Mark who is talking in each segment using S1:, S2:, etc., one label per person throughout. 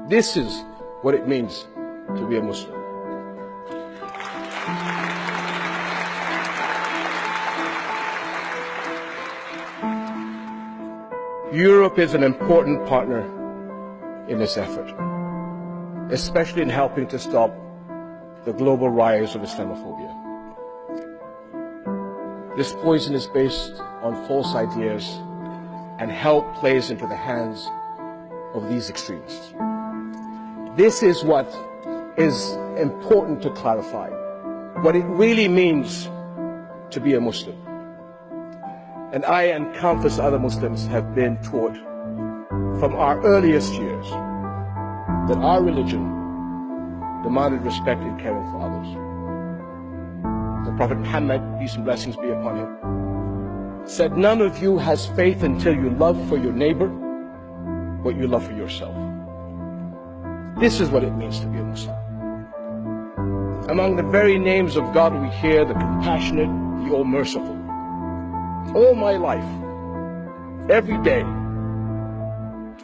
S1: This is what it means to be a Muslim. Europe is an important partner in this effort, especially in helping to stop the global rise of Islamophobia. This poison is based on false ideas, and help plays into the hands of these extremists. This is what is important to clarify, what it really means to be a Muslim. And I and countless other Muslims have been taught from our earliest years that our religion demanded respect and caring for others. The Prophet Muhammad, peace and blessings be upon him, said, "None of you has faith until you love for your neighbor what you love for yourself." This is what it means to be a Muslim. Among the very names of God we hear the compassionate, the all-merciful. All my life, every day,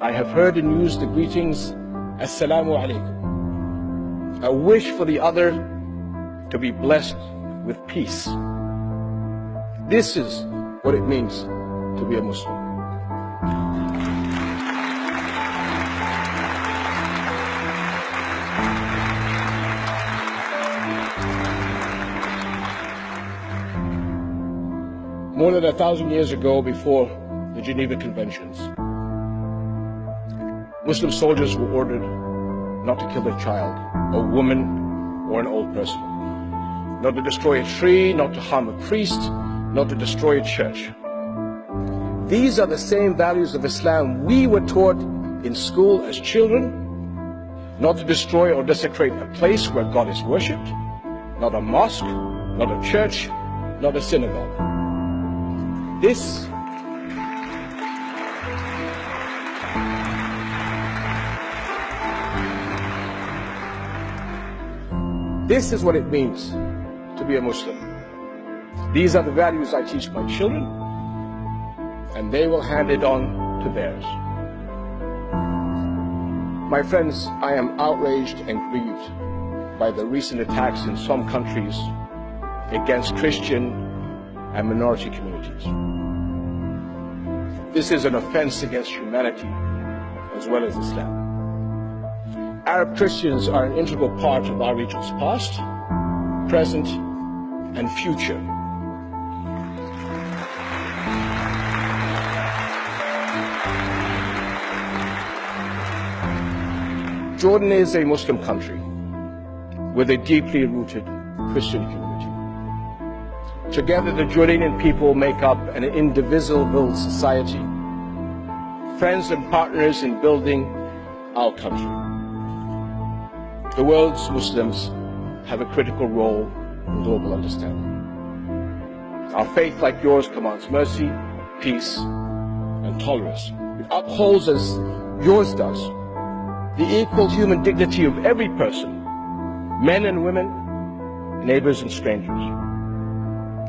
S1: I have heard and used the greetings, Assalamu alaikum. A wish for the other to be blessed with peace. This is what it means to be a Muslim. More than 1,000 years ago, before the Geneva Conventions, Muslim soldiers were ordered not to kill a child, a woman, or an old person, not to destroy a tree, not to harm a priest, not to destroy a church. These are the same values of Islam we were taught in school as children: not to destroy or desecrate a place where God is worshipped, not a mosque, not a church, not a synagogue. This is what it means to be a Muslim. These are the values I teach my children, and they will hand it on to theirs. My friends, I am outraged and grieved by the recent attacks in some countries against Christian and minority communities. This is an offense against humanity as well as Islam. Arab Christians are an integral part of our region's past, present, and future. Jordan is a Muslim country with a deeply rooted Christian community. Together, the Jordanian people make up an indivisible society, friends and partners in building our country. The world's Muslims have a critical role in global understanding. Our faith, like yours, commands mercy, peace, and tolerance. It upholds, as yours does, the equal human dignity of every person, men and women, neighbors and strangers.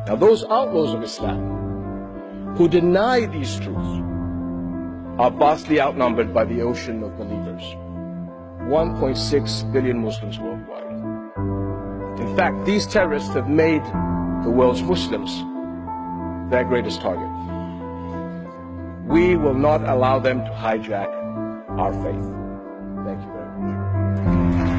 S1: Now, those outlaws of Islam who deny these truths are vastly outnumbered by the ocean of believers, 1.6 billion Muslims worldwide. In fact, these terrorists have made the world's Muslims their greatest target. We will not allow them to hijack our faith. Thank you very much.